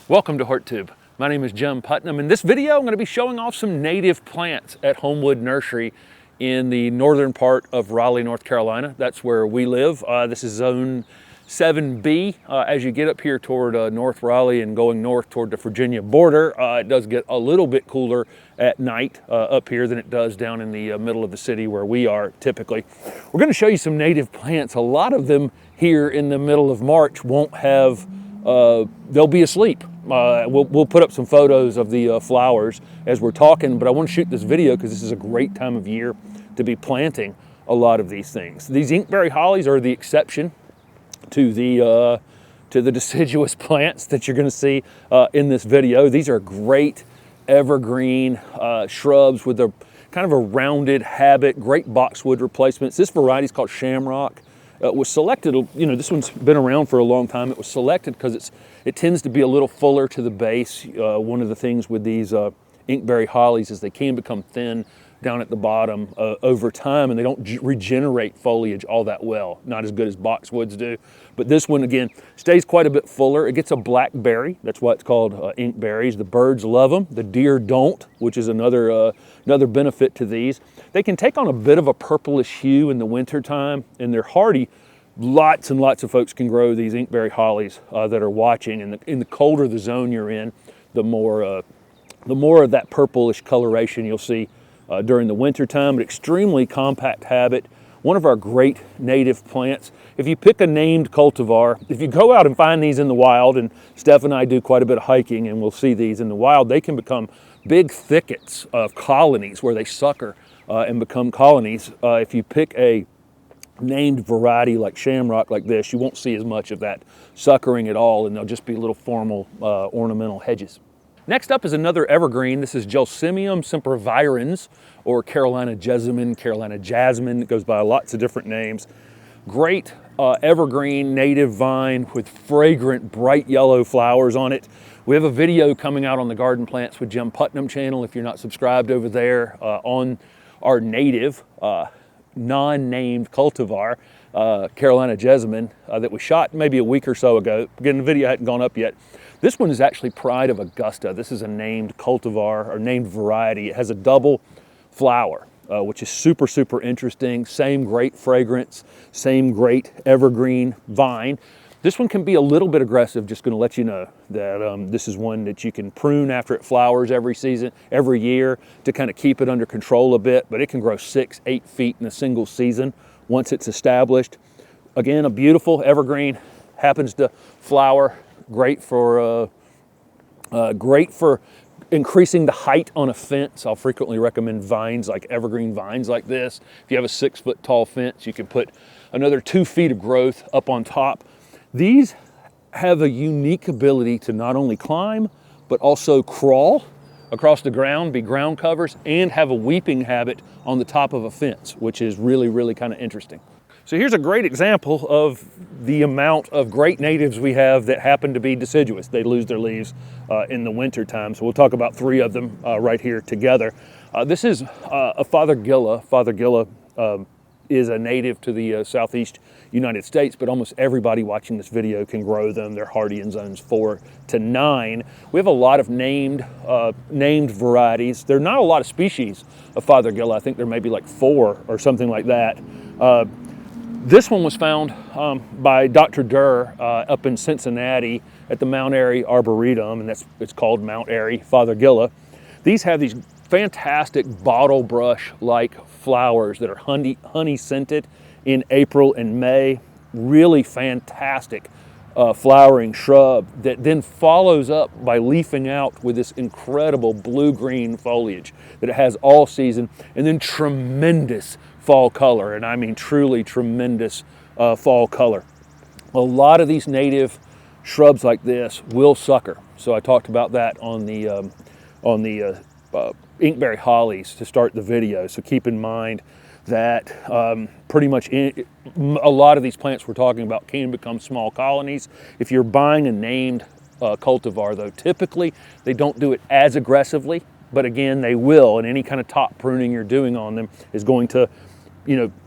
Welcome to HortTube. My name is Jim Putnam. In this video, I'm going to be showing off some native plants at Homewood Nursery in the northern part of Raleigh, North Carolina. That's where we live. This is zone 7B. As you get up here toward North Raleigh and going north toward the Virginia border, it does get a little bit cooler at night up here than it does down in the middle of the city where we are typically. We're going to show you some native plants. A lot of them here in the middle of March won't have, they'll be asleep. We'll put up some photos of the flowers as we're talking, but I want to shoot this video because this is a great time of year to be planting a lot of these things. These Inkberry Hollies are the exception to the deciduous plants that you're going to see in this video. These are great evergreen shrubs with a kind of a rounded habit, great boxwood replacements. This variety is called Shamrock. Was selected, you know, this one's been around for a long time. It was selected because it tends to be a little fuller to the base. One of the things with these Inkberry Hollies is they can become thin down at the bottom over time, and they don't regenerate foliage all that well. Not as good as boxwoods do. But this one, again, stays quite a bit fuller. It gets a black berry. That's why it's called inkberries. The birds love them. The deer don't, which is another benefit to these. They can take on a bit of a purplish hue in the wintertime, and they're hardy. Lots and lots of folks can grow these Inkberry Hollies that are watching. And in the colder the zone you're in, the more of that purplish coloration you'll see during the winter time. But extremely compact habit. One of our great native plants. If you pick a named cultivar, if you go out and find these in the wild, and Steph and I do quite a bit of hiking and we'll see these in the wild, they can become big thickets of colonies where they sucker and become colonies. If you pick a named variety like Shamrock like this, you won't see as much of that suckering at all, and they'll just be little formal ornamental hedges. Next up is another evergreen. This is Elysium sempervirens, or Carolina jessamine, Carolina jasmine. It goes by lots of different names. Great evergreen native vine with fragrant bright yellow flowers on it. We have a video coming out on the Garden Plants with Jim Putnam channel. If you're not subscribed over there, on our native non-named cultivar, Carolina jessamine, that we shot maybe a week or so ago. Again, the video hadn't gone up yet. This one is actually Pride of Augusta. This is a named cultivar or named variety. It has a double flower, which is super, super interesting. Same great fragrance, same great evergreen vine. This one can be a little bit aggressive, just gonna let you know that this is one that you can prune after it flowers every year to kind of keep it under control a bit, but it can grow 6-8 feet in a single season once it's established. Again, a beautiful evergreen, happens to flower, great for increasing the height on a fence. I'll frequently recommend vines, like evergreen vines like this. If you have a 6-foot tall fence, you can put another 2 feet of growth up on top. These have a unique ability to not only climb, but also crawl across the ground, be ground covers, and have a weeping habit on the top of a fence, which is really, really kind of interesting. So here's a great example of the amount of great natives we have that happen to be deciduous. They lose their leaves in the winter time. So we'll talk about 3 of them right here together. This is a Father Gilla. Father Gilla is a native to the southeast United States, but almost everybody watching this video can grow them. They're hardy in zones 4 to 9. We have a lot of named varieties. There are not a lot of species of Father Gilla. I think there may be like 4 or something like that. This one was found by Dr. Durr up in Cincinnati at the Mount Airy Arboretum, and it's called Mount Airy Father Gilla. These have these fantastic bottle brush-like flowers that are honey scented in April and May. Really fantastic flowering shrub that then follows up by leafing out with this incredible blue-green foliage that it has all season, and then tremendous fall color, and I mean truly tremendous fall color. A lot of these native shrubs like this will sucker. So I talked about that on the Inkberry Hollies to start the video. So keep in mind that pretty much a lot of these plants we're talking about can become small colonies. If you're buying a named cultivar, though, typically they don't do it as aggressively, but again, they will, and any kind of top pruning you're doing on them is going to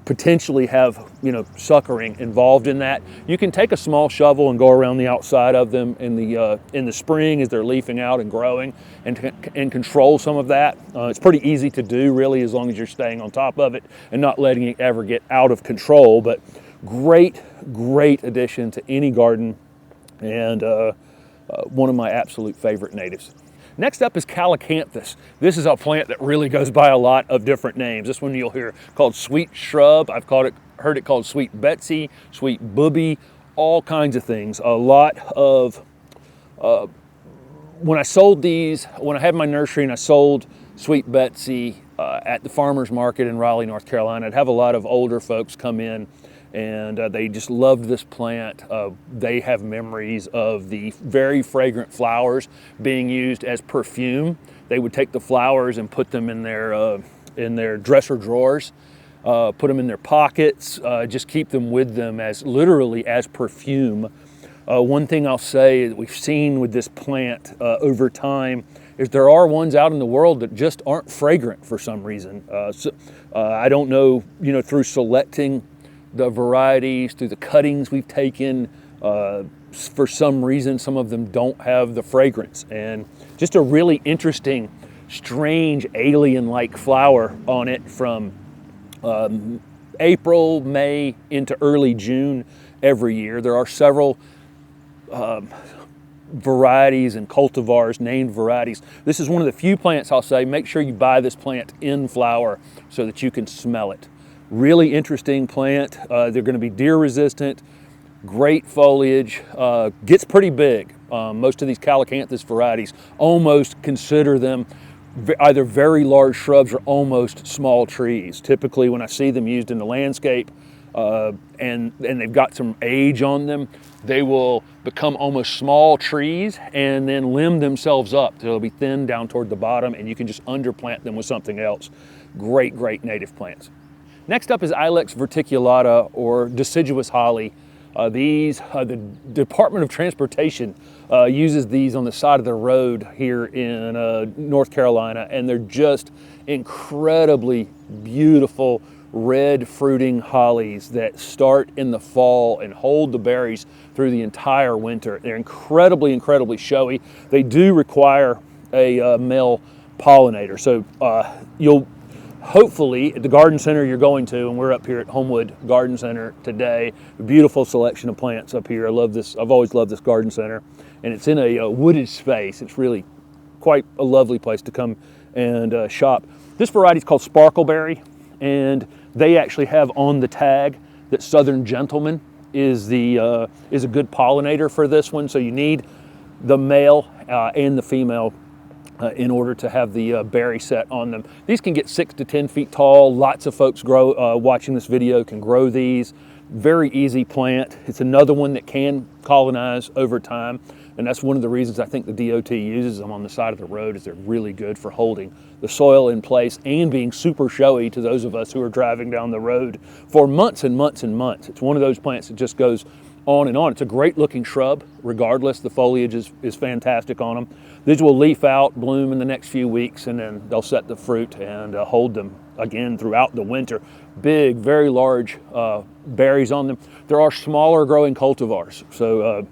potentially have, suckering involved in that. You can take a small shovel and go around the outside of them in the spring as they're leafing out and growing, and control some of that. It's pretty easy to do, really, as long as you're staying on top of it and not letting it ever get out of control. But great addition to any garden, and one of my absolute favorite natives. Next up is Colicanthus. This is a plant that really goes by a lot of different names. This one you'll hear called sweet shrub. I've heard it called sweet Betsy, sweet booby, all kinds of things. A lot of, when I had my nursery and I sold sweet Betsy at the farmer's market in Raleigh, North Carolina, I'd have a lot of older folks come in, and they just loved this plant. They have memories of the very fragrant flowers being used as perfume. They would take the flowers and put them in their dresser drawers, put them in their pockets, just keep them with them as literally as perfume. One thing I'll say that we've seen with this plant over time is there are ones out in the world that just aren't fragrant for some reason. I don't know, through selecting the varieties, through the cuttings we've taken, for some reason some of them don't have the fragrance, and just a really interesting, strange, alien-like flower on it from April, May into early June every year. There are several varieties and cultivars, named varieties. This is one of the few plants I'll say, make sure you buy this plant in flower so that you can smell it. Really interesting plant. They're going to be deer resistant, great foliage, gets pretty big. Most of these Colicanthus varieties almost consider them either very large shrubs or almost small trees. Typically when I see them used in the landscape and they've got some age on them, they will become almost small trees and then limb themselves up. They'll be thin down toward the bottom, and you can just underplant them with something else. Great native plants. Next up is Ilex verticulata, or deciduous holly. The Department of Transportation uses these on the side of the road here in North Carolina, and they're just incredibly beautiful red fruiting hollies that start in the fall and hold the berries through the entire winter. They're incredibly showy. They do require a male pollinator, so you'll hopefully at the garden center you're going to, and we're up here at Homewood Garden Center today, a beautiful selection of plants up here. I love this. I've always loved this garden center, and it's in a wooded space. It's really quite a lovely place to come and shop. This variety is called Sparkleberry, and they actually have on the tag that Southern Gentleman is a good pollinator for this one. So you need the male and the female in order to have the berry set on them. These can get 6 to 10 feet tall. Lots of folks watching this video can grow these. Very easy plant. It's another one that can colonize over time, and that's one of the reasons I think the DOT uses them on the side of the road, is they're really good for holding the soil in place and being super showy to those of us who are driving down the road for months and months and months. It's one of those plants that just goes on and on. It's a great looking shrub regardless. The foliage is fantastic on them. These will leaf out, bloom in the next few weeks, and then they'll set the fruit and hold them again throughout the winter. Big, very large berries on them. There are smaller growing cultivars, so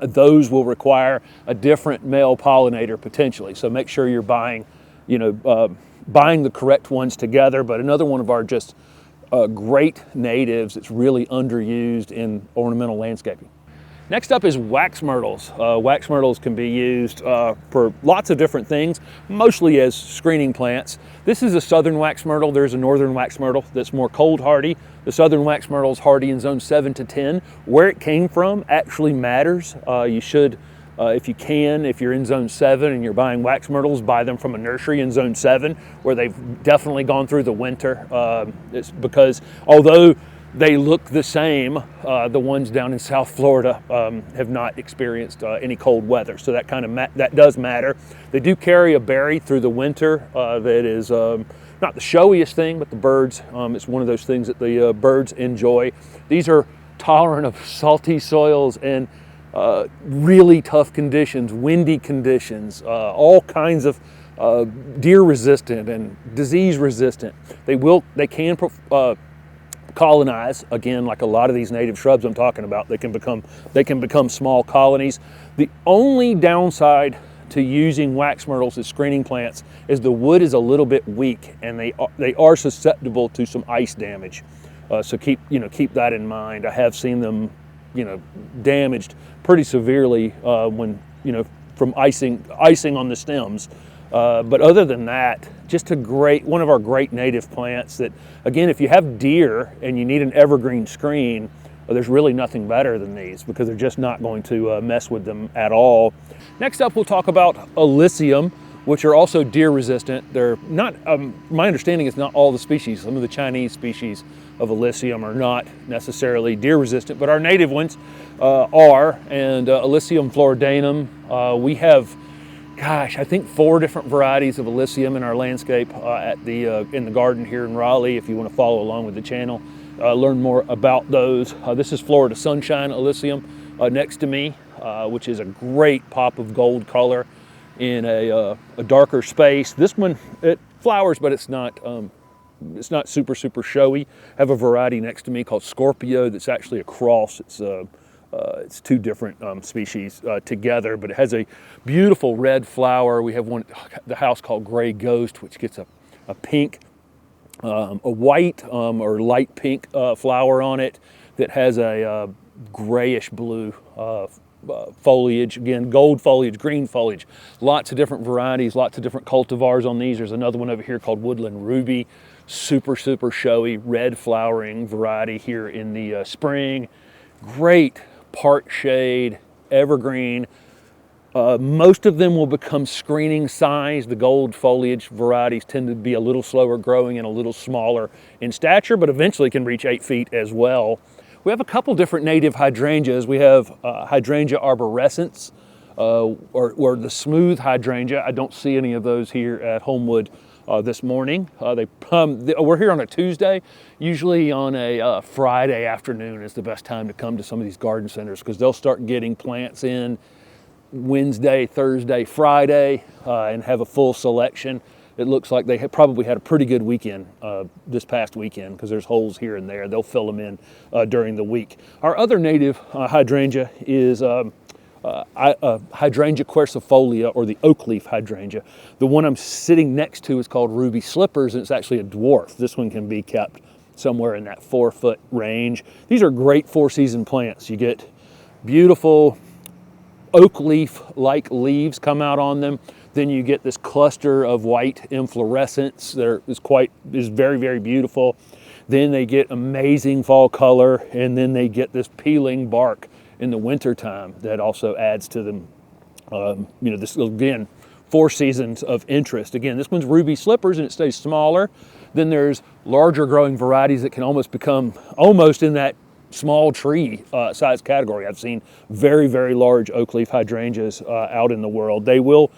those will require a different male pollinator potentially. So make sure you're buying the correct ones together. But another one of our just great natives that's really underused in ornamental landscaping. Next up is wax myrtles. Wax myrtles can be used for lots of different things, mostly as screening plants. This is a southern wax myrtle. There's a northern wax myrtle that's more cold hardy. The southern wax myrtle is hardy in zone 7 to 10. Where it came from actually matters. You should, if you can, if you're in zone 7 and you're buying wax myrtles, buy them from a nursery in zone 7 where they've definitely gone through the winter. It's because although they look the same, the ones down in South Florida have not experienced any cold weather, so that that does matter. They do carry a berry through the winter that is not the showiest thing, but the birds, it's one of those things that the birds enjoy. These are tolerant of salty soils and really tough conditions, windy conditions, all kinds of deer resistant and disease resistant. They can colonize, again, like a lot of these native shrubs I'm talking about. They can become small colonies. The only downside to using wax myrtles as screening plants is the wood is a little bit weak, and they are susceptible to some ice damage. So keep that in mind. I have seen them damaged pretty severely when from icing on the stems. But other than that, just one of our great native plants that, again, if you have deer and you need an evergreen screen, there's really nothing better than these because they're just not going to mess with them at all. Next up, we'll talk about Elysium, which are also deer resistant. They're not, my understanding is not all the species. Some of the Chinese species of Elysium are not necessarily deer resistant, but our native ones are, and Elysium floridanum. We have, I think 4 different varieties of Elysium in our landscape in the garden here in Raleigh. If you want to follow along with the channel, learn more about those. This is Florida Sunshine Elysium next to me, which is a great pop of gold color in a darker space. This one, it flowers, but it's not super showy. I have a variety next to me called Scorpio that's actually a cross. It's 2 different species together, but it has a beautiful red flower. We have one at the house called Gray Ghost, which gets a pink, a white or light pink flower on it that has a grayish blue foliage. Again, gold foliage, green foliage. Lots of different varieties, lots of different cultivars on these. There's another one over here called Woodland Ruby. Super showy red flowering variety here in the spring. Great part shade, evergreen. Most of them will become screening size. The gold foliage varieties tend to be a little slower growing and a little smaller in stature, but eventually can reach 8 feet as well. We have a couple different native hydrangeas. We have Hydrangea arborescens, or the smooth hydrangea. I don't see any of those here at Homewood this morning. We're here on a Tuesday. Usually on a Friday afternoon is the best time to come to some of these garden centers because they'll start getting plants in Wednesday, Thursday, Friday, and have a full selection. It looks like they probably had a pretty good weekend this past weekend because there's holes here and there. They'll fill them in during the week. Our other native hydrangea is Hydrangea quercifolia, or the oak leaf hydrangea. The one I'm sitting next to is called Ruby Slippers, and it's actually a dwarf. This one can be kept somewhere in that 4-foot range. These are great 4-season plants. You get beautiful oak leaf-like leaves come out on them. Then you get this cluster of white inflorescence that is very beautiful. Then they get amazing fall color, and then they get this peeling bark in the winter time that also adds to them. This, again, 4 seasons of interest. Again, this one's Ruby Slippers and it stays smaller. Then there's larger growing varieties that can almost become in that small tree size category. I've seen very large oak leaf hydrangeas out in the world. They will,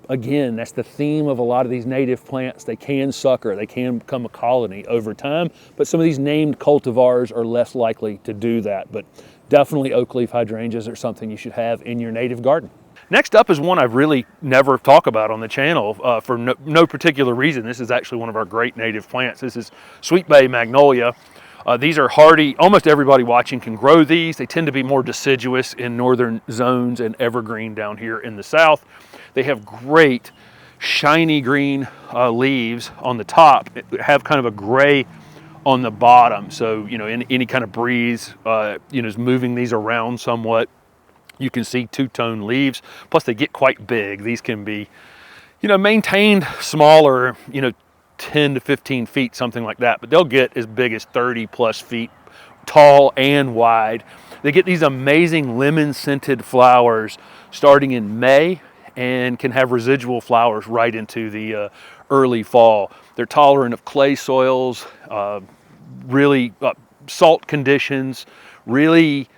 again, that's the theme of a lot of these native plants. They can sucker, they can become a colony over time, but some of these named cultivars are less likely to do that. But definitely oak leaf hydrangeas are something you should have in your native garden. Next up is one I've really never talked about on the channel for no particular reason. This is actually one of our great native plants. This is Sweet Bay Magnolia. These are hardy. Almost everybody watching can grow these. They tend to be more deciduous in northern zones and evergreen down here in the south. They have great shiny green leaves on the top. They have kind of a gray on the bottom. So, any kind of breeze, is moving these around somewhat. You can see 2-tone leaves. Plus they get quite big. These can be, maintained smaller, 10 to 15 feet, something like that. But they'll get as big as 30 plus feet tall and wide. They get these amazing lemon scented flowers starting in May and can have residual flowers right into the early fall. They're tolerant of clay soils, really salt conditions, really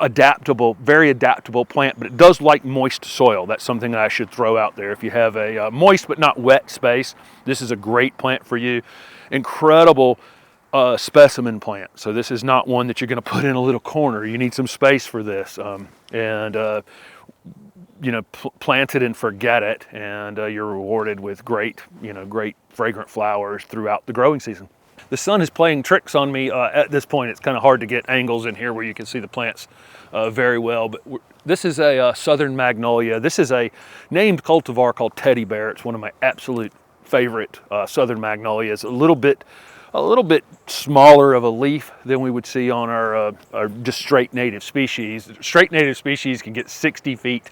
adaptable, very adaptable plant, but it does like moist soil. That's something that I should throw out there. If you have a moist but not wet space, this is a great plant for you. Incredible a specimen plant. So this is not one that you're going to put in a little corner. You need some space for this. You know, plant it and forget it, and you're rewarded with great, you know, great fragrant flowers throughout the growing season. The sun is playing tricks on me at this point. It's kind of hard to get angles in here where you can see the plants very well, but this is a southern magnolia. This is a named cultivar called Teddy Bear. It's one of my absolute favorite southern magnolias. A little bit smaller of a leaf than we would see on our just straight native species. Straight native species can get 60 feet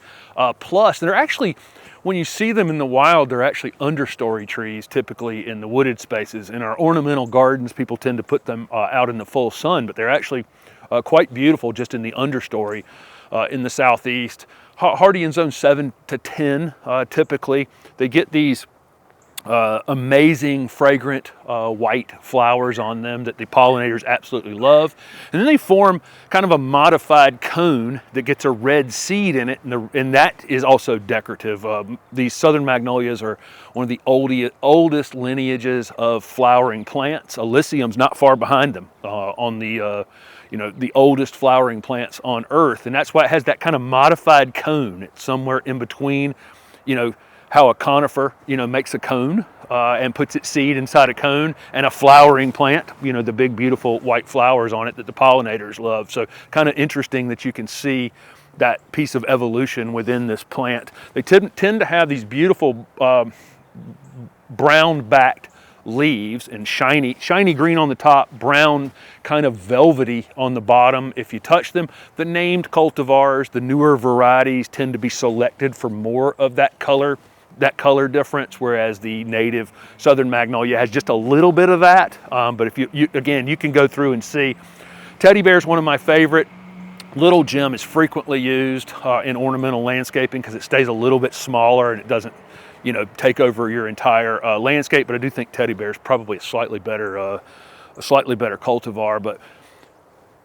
plus. They're actually, when you see them in the wild, they're actually understory trees, typically in the wooded spaces. In our ornamental gardens, people tend to put them out in the full sun, but they're actually quite beautiful just in the understory in the southeast. Hardy in zone 7 to 10, typically. They get these amazing fragrant white flowers on them that the pollinators absolutely love, and then they form kind of a modified cone that gets a red seed in it, and that is also decorative. These southern magnolias are one of the oldest lineages of flowering plants. Elysium's not far behind them on the you know, the oldest flowering plants on earth, and that's why it has that kind of modified cone. It's somewhere in between, you know, how a conifer, you know, makes a cone and puts its seed inside a cone, and a flowering plant, you know, the big beautiful white flowers on it that the pollinators love. So kind of interesting that you can see that piece of evolution within this plant. They tend to have these beautiful brown backed leaves and shiny green on the top, brown kind of velvety on the bottom if you touch them. The named cultivars, the newer varieties, tend to be selected for more of that color difference, whereas the native southern magnolia has just a little bit of that. But if you again, you can go through and see. Teddy Bear is one of my favorite. Little Gem is frequently used in ornamental landscaping because it stays a little bit smaller and it doesn't, you know, take over your entire landscape. But I do think Teddy Bear is probably a slightly better cultivar. But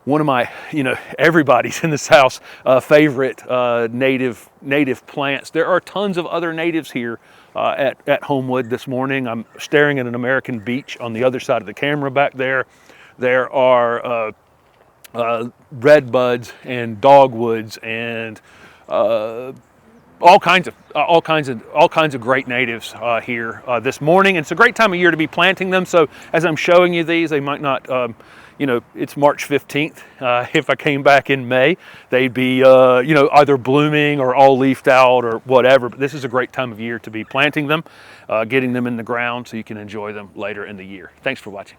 one of my, you know, everybody's in this house favorite native plants. There are tons of other natives here at Homewood this morning. I'm staring at an American beech on the other side of the camera back there. There are red buds and dogwoods and all kinds of great natives here this morning. And it's a great time of year to be planting them. So as I'm showing you these, they might not, you know, it's March 15th. If I came back in May, they'd be, you know, either blooming or all leafed out or whatever. But this is a great time of year to be planting them, getting them in the ground so you can enjoy them later in the year. Thanks for watching.